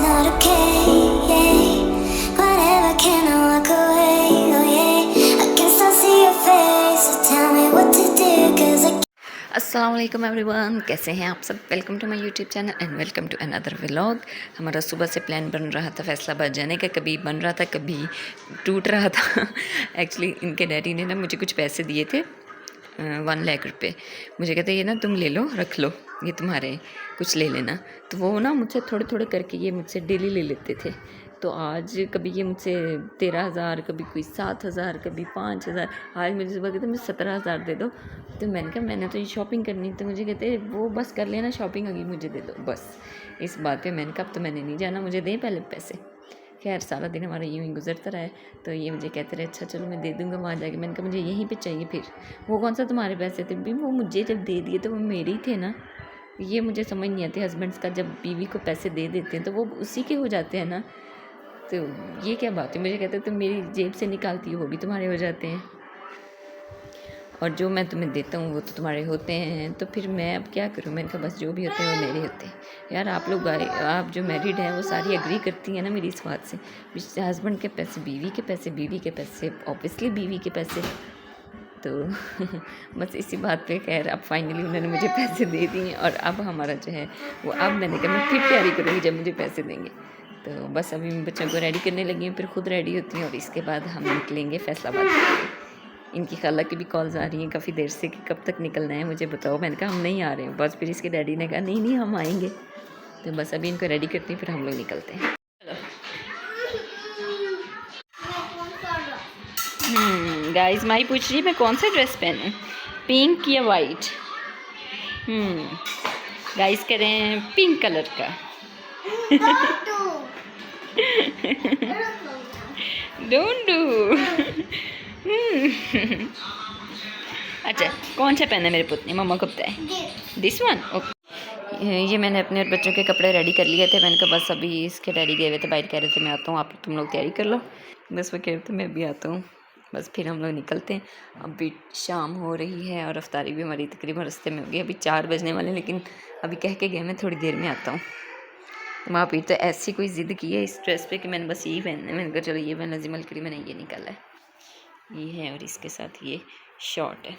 not okay. Yeah. Whatever, can I walk away? Oh yeah. I can still see your face, so tell me what to do, 'cause I अस्सलाम वालेकुम everyone, कैसे हैं आप सब। Welcome to my YouTube channel and welcome to another vlog. हमारा सुबह से plan बन रहा था फैसलाबाद जाने का, कभी बन रहा था कभी टूट रहा था। एक्चुअली इनके डैडी ने ना मुझे कुछ पैसे दिए थे 1 लाख रुपए। मुझे कहते ये ना तुम ले लो, रख लो, ये तुम्हारे, कुछ ले लेना। तो वो ना मुझसे थोड़े थोड़े करके ये मुझसे डेली ले लेते थे। तो आज कभी ये मुझसे 13,000, कभी कोई 7,000, कभी 5,000। आज मुझे सुबह कहते मुझे 17,000 दे दो। तो मैंने कहा मैंने तो ये शॉपिंग करनी। तो मुझे कहते वो बस कर लेना शॉपिंग, अभी मुझे दे दो बस। इस बात पे मैंने कहा अब तो मैंने नहीं जाना, मुझे दें पहले पैसे। खैर सारा दिन हमारा यूँ ही गुजरता रहा है। तो ये मुझे कहते रहे अच्छा चलो मैं दे दूँगा वहाँ जाके। मैंने कहा मुझे यहीं पे चाहिए। फिर वो कौन सा तुम्हारे पैसे थे भी, वो मुझे जब दे दिए तो वो मेरे ही थे ना। ये मुझे समझ नहीं आती, हस्बैंड्स का जब बीवी को पैसे दे देते हैं तो वो उसी के हो जाते हैं ना। तो ये क्या बात है। मुझे कहते तुम मेरी जेब से निकालती हो, वो भी तुम्हारे हो जाते हैं, और जो मैं तुम्हें देता हूँ वो तो तुम्हारे होते हैं। तो फिर मैं अब क्या करूँ। मैंने कहा बस जो भी होते हैं वो मेरे होते हैं। यार आप लोग आप जो मैरिड हैं वो सारी एग्री करती हैं ना मेरी इस बात से। हस्बैंड के पैसे बीवी के पैसे, बीवी के पैसे ऑब्वियसली बीवी के पैसे। तो बस इसी बात पे खैर अब फाइनली उन्होंने मुझे पैसे दे दिए। और अब हमारा जो है वो, अब मैंने कहा मैं फिर तैयारी करूँगी जब मुझे पैसे देंगे। तो बस अभी मैं बच्चों को रेडी करने लगी हूँ, फिर खुद रेडी होती हूँ और इसके बाद हम निकलेंगे फैसलाबाद के लिए। इनकी खाला की भी कॉल्स आ रही हैं काफ़ी देर से कि कब तक निकलना है मुझे बताओ। मैंने कहा हम नहीं आ रहे हैं बस। फिर इसके डैडी ने कहा नहीं नहीं हम आएंगे। तो बस अभी इनको रेडी करती हूँ फिर हम लोग निकलते हैं। गाइस माई पूछ रही है मैं कौन सा ड्रेस पहनूँ, पिंक या वाइट। गाइस कह रहे हैं पिंक कलर का। Don't do. अच्छा कौन सा पहना है मेरे पुत ने, मम्मा को बताए। This one okay. ये मैंने अपने और बच्चों के कपड़े रेडी कर लिए थे। मैंने कहा बस अभी इसके डैडी गए हुए थे बाहर, कह रहे थे मैं आता हूँ, आप तुम लोग तैयारी कर लो। बस वो कह रहे थे मैं भी आता हूँ। बस फिर हम लोग निकलते हैं। अभी शाम हो रही है और अफ्तारी भी हमारी तकरीबन रास्ते में होगी। अभी 4 बजने वाले, लेकिन अभी कह के गए मैं थोड़ी देर में आता हूँ। वहाँ पे तो ऐसी कोई ज़िद की है इस ड्रेस पे कि मैंने बस यही पहनना है। मैंने कहा चलो ये पहन लजीमल करी, मैंने ये निकाला है, ये है और इसके साथ ये शॉर्ट है।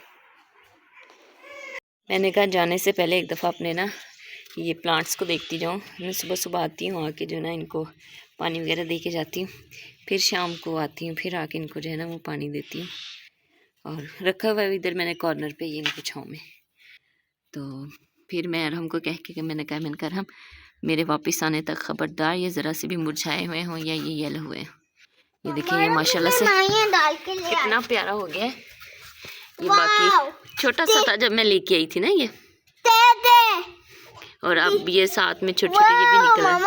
मैंने कहा जाने से पहले एक दफ़ा अपने ना ये प्लांट्स को देखती जाऊँ। मैं सुबह सुबह आती हूँ, आके जो है ना इनको पानी वगैरह दे के जाती हूँ, फिर शाम को आती हूँ, फिर आके इनको जो है ना वो पानी देती हूँ। और रखा हुआ है इधर मैंने कॉर्नर पे ये इनको छाँव में। तो फिर मैं अरहम को कह के मैंने कहा हम मेरे वापस आने तक ख़बरदार ये ज़रा से भी मुरझाए हुए हों या ये येलो हुए। ये देखिए ये माशाल्लाह से कितना प्यारा हो गया है ये। बाकी छोटा सा था जब मैं लेके आई थी ना ये, और अब ये साथ में छोटे छोटे ये भी निकला।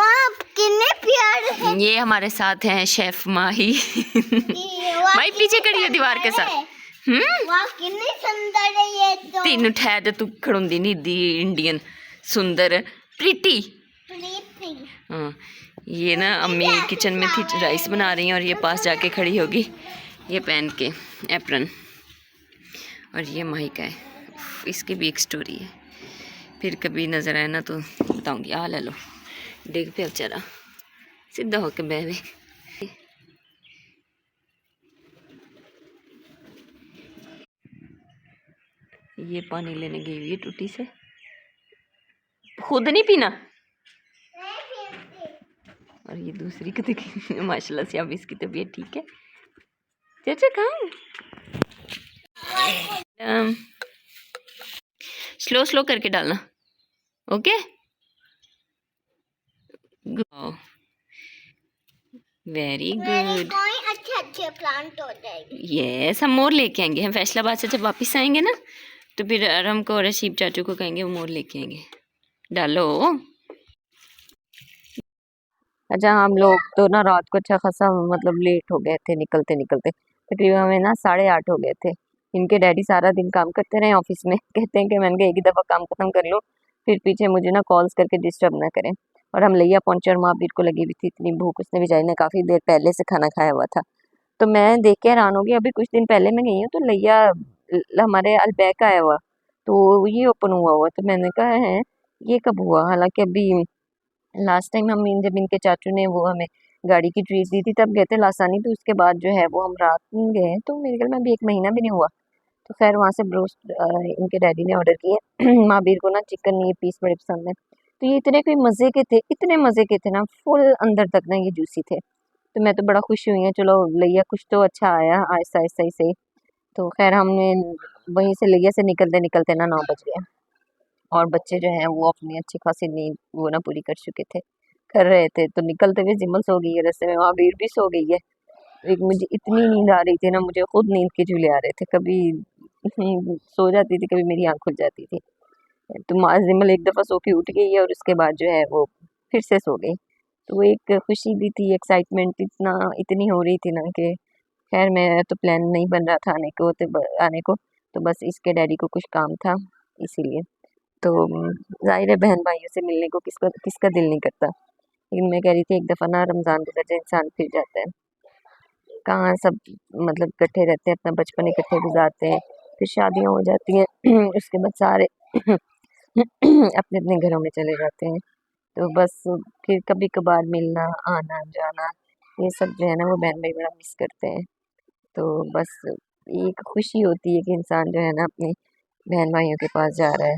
कितने प्यारे। ये हमारे साथ हैं शेफ माही। माही पीछे खड़ी है दीवार के साथ। कितनी सुंदर है ये तो। तीन ठहर तू खड़ोंदी नहीं दी इंडियन सुंदर प्रीटी। हाँ ये ना अम्मी किचन में थी, राइस बना रही हैं और ये पास जाके खड़ी होगी ये पहन के एप्रन। और ये माही का है, इसकी भी एक स्टोरी है, फिर कभी नज़र आए ना तो बताऊँगी। आ ले लो, डिग पे बेचारा सीधा होके बहवे। ये पानी लेने गई हुई है टूटी से, खुद नहीं पीना। और ये दूसरी को देखिए माशाल्लाह से अब इसकी तबीयत ठीक है। चाचा खाऊं, स्लो स्लो करके डालना, ओके। Very good. अच्छे अच्छे प्लांट हो जाएंगे। यस हम मोर लेके आएंगे। हम फैसलाबाद से जब वापस आएंगे ना तो फिर अरहम को और रशीब चाचू को कहेंगे वो मोर लेके आएंगे। डालो। अच्छा हम लोग तो ना रात को अच्छा खासा मतलब लेट हो गए थे निकलते निकलते, तकरीबन हमें ना 8:30 हो गए थे। इनके डैडी सारा दिन काम करते रहे ऑफिस में। कहते हैं कि मैंने कहा एक ही दफ़ा काम खत्म कर लो, फिर पीछे मुझे ना कॉल्स करके डिस्टर्ब ना करें। और हम लिया पहुंचे और महावीर को लगी हुई थी इतनी भूख, उसने बेचारी ने काफ़ी देर पहले से खाना खाया हुआ था। तो मैं देख के हैरान हो गई, अभी कुछ दिन पहले मैं गई हूँ तो लिया हमारे अलबैक आया हुआ, तो ये ओपन हुआ हुआ। तो मैंने कहा है ये कब हुआ, हालांकि अभी लास्ट टाइम हम जब इनके चाचू ने वो हमें गाड़ी की ट्रीट दी थी तब गए थे लासानी, तो उसके बाद जो है वो हम रात में गए, तो मेरे ख्याल में अभी 1 महीना भी नहीं हुआ। तो खैर वहाँ से ब्रोस्ट इनके डैडी ने ऑर्डर किए। महावीर को ना चिकन ये पीस बड़े पसंद है, तो ये इतने कोई मज़े के थे, इतने मज़े के थे ना, फुल अंदर तक ना ये जूसी थे। तो मैं तो बड़ा खुश हुई है, चलो लिया कुछ तो अच्छा आया, आहिस्ता आहिस्ता ही सही। तो खैर हमने वहीं से लिया से निकलते निकलते ना 9 बज गए, और बच्चे जो हैं वो अपनी अच्छी खासी नींद वो ना पूरी कर चुके थे, कर रहे थे। तो निकलते हुए जिम्मल सो गई है रास्ते में, वहाँ भीड़ भी सो गई है। एक मुझे इतनी नींद आ रही थी ना, मुझे खुद नींद के झूले आ रहे थे, कभी सो जाती थी, कभी मेरी आँख खुल जाती थी। तो जिम्मल एक दफ़ा सो के उठ गई है और उसके बाद जो है वो फिर से सो गई। तो वो एक खुशी भी थी, एक्साइटमेंट इतना इतनी हो रही थी ना कि खैर मैं तो प्लान नहीं बन रहा था आने को, तो बस इसके डैडी को कुछ काम था इसीलिए। तो ज़ाहिर है बहन भाइयों से मिलने को किसका किसका दिल नहीं करता, लेकिन मैं कह रही थी एक दफ़ा ना रमज़ान गुजर जाए इंसान फिर जाता है। कहाँ सब मतलब इकट्ठे रहते हैं, अपना बचपन इकट्ठे गुजारते हैं, फिर शादियाँ हो जाती हैं उसके बाद सारे अपने अपने घरों में चले जाते हैं। तो बस फिर कभी कभार मिलना आना जाना ये सब जो है ना वो बहन भाई बड़ा मिस करते हैं। तो बस एक खुशी होती है कि इंसान जो है ना अपने बहन भाइयों के पास जा रहा है,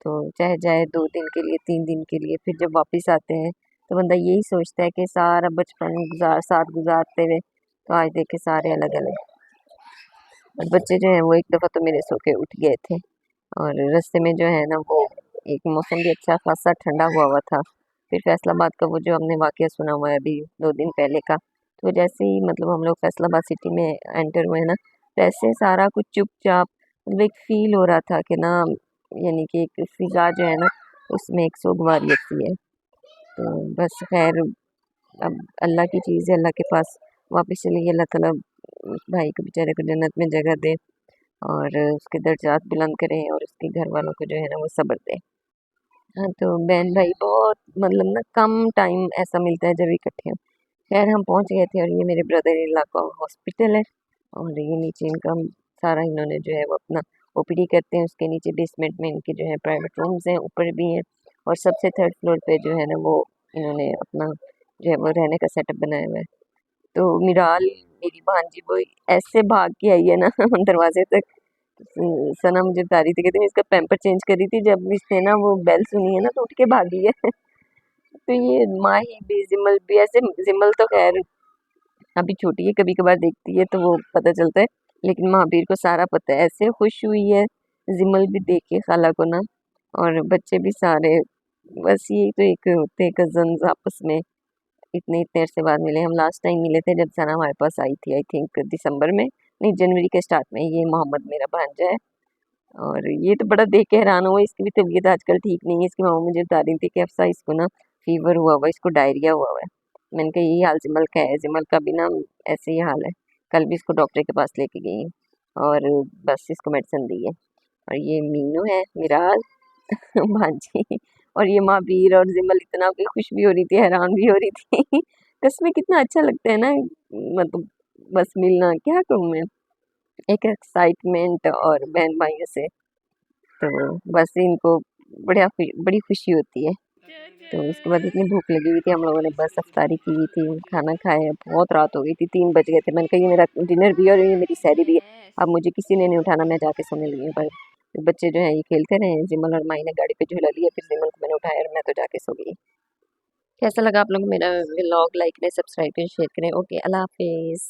तो चाहे जाए 2 दिन के लिए 3 दिन के लिए, फिर जब वापस आते हैं तो बंदा यही सोचता है कि सारा बचपन साथ गुजारते हुए, तो आज देखे सारे अलग अलग। और बच्चे जो हैं वो एक दफ़ा तो मेरे सो के उठ गए थे, और रास्ते में जो है ना वो एक मौसम भी अच्छा खासा ठंडा हुआ हुआ था। फिर फैसलाबाद का वो जो हमने वाकया सुना हुआ है अभी 2 दिन पहले का, तो जैसे ही मतलब हम लोग फैसलाबाद सिटी में एंटर हुए ना, वैसे सारा कुछ चुपचाप, मतलब एक फील हो रहा था कि ना, यानी कि एक फिजा जो है ना उसमें एक सोगवारियत सी है। तो बस खैर अब अल्लाह की चीज़ है, अल्लाह के पास वापस चली गई। अल्लाह ताला उस भाई को बेचारे को जन्नत में जगह दे, और उसके दर्जात बुलंद करे, और उसके घर वालों को जो है ना वो सब्र दे। हाँ, तो बहन भाई बहुत मतलब ना कम टाइम ऐसा मिलता है जब इकट्ठे हों। खैर हम पहुंच गए थे, और ये मेरे ब्रदर इन लॉ का हॉस्पिटल है, और ये नीचे इनका सारा इन्होंने जो है वो अपना ओपीडी करते हैं, उसके नीचे बेसमेंट में इनके जो है प्राइवेट रूम्स हैं, ऊपर भी हैं, और सबसे थर्ड फ्लोर पे जो है ना वो इन्होंने अपना जो है वो रहने का सेटअप बनाया हुआ है। तो मिराल मेरी भांजी वो ऐसे भाग के आई है ना दरवाजे तक। सना मुझे बता रही थी, कहती मैं इसका पैम्पर चेंज कर रही थी, जब इसने ना वो बेल सुनी है ना तो उठ के भागी है। तो ये माही भी जिमल भी ऐसे, जिमल तो खैर अभी छोटी है, कभी कभार देखती है तो वो पता चलता है, लेकिन महावीर को सारा पता है। ऐसे खुश हुई है जिमल भी देख के खाला को ना, और बच्चे भी सारे। बस ये तो एक होते कजन्स आपस में, इतने इतने अरसे बाद मिले। हम लास्ट टाइम मिले थे जब सना हमारे पास आई थी, आई थिंक दिसंबर में, नहीं जनवरी के स्टार्ट में। ये मोहम्मद मेरा भांजा है, और ये तो बड़ा देख के हैरान हुआ, इसकी भी तबीयत आजकल ठीक नहीं है। इसकी मामा मुझे बता रही थी कि अफसा इसको ना फीवर हुआ हुआ है, इसको डायरिया हुआ हुआ है। मैंने कहा यही हाल जिमल का है, जिमल का भी ना ऐसे ही हाल है। कल भी इसको डॉक्टर के पास लेके गई हूँ, और बस इसको मेडिसिन दी है। और ये मीनू है मिराज भांजी, और ये महावीर और जिमल इतना भी खुश भी हो रही थी, हैरान भी हो रही थी कसमें कितना अच्छा लगता है ना, मतलब बस मिलना, क्या कहूँ मैं, एक एक्साइटमेंट और बहन भाइयों से। तो बस इनको बड़ी खुशी होती है। तो उसके बाद इतनी भूख लगी हुई थी, हम लोगों ने बस अफ्तारी की हुई थी, खाना खाया, बहुत रात हो गई थी, 3 बज गए थे। मैंने कहा ये मेरा डिनर भी है और ये मेरी सैरी भी है, अब मुझे किसी ने नहीं उठाना, मैं जाके सोने लगी हूँ। पर तो बच्चे जो हैं ये खेलते रहे, जिमल और माही ने गाड़ी पे झूला लिया, फिर जिमल को मैंने उठाया और मैं तो जाके सो गई। कैसा लगा आप लोग को मेरा व्लॉग? लाइक करें, सब्सक्राइब करें, शेयर करें। ओके, अल्लाह हाफिज़।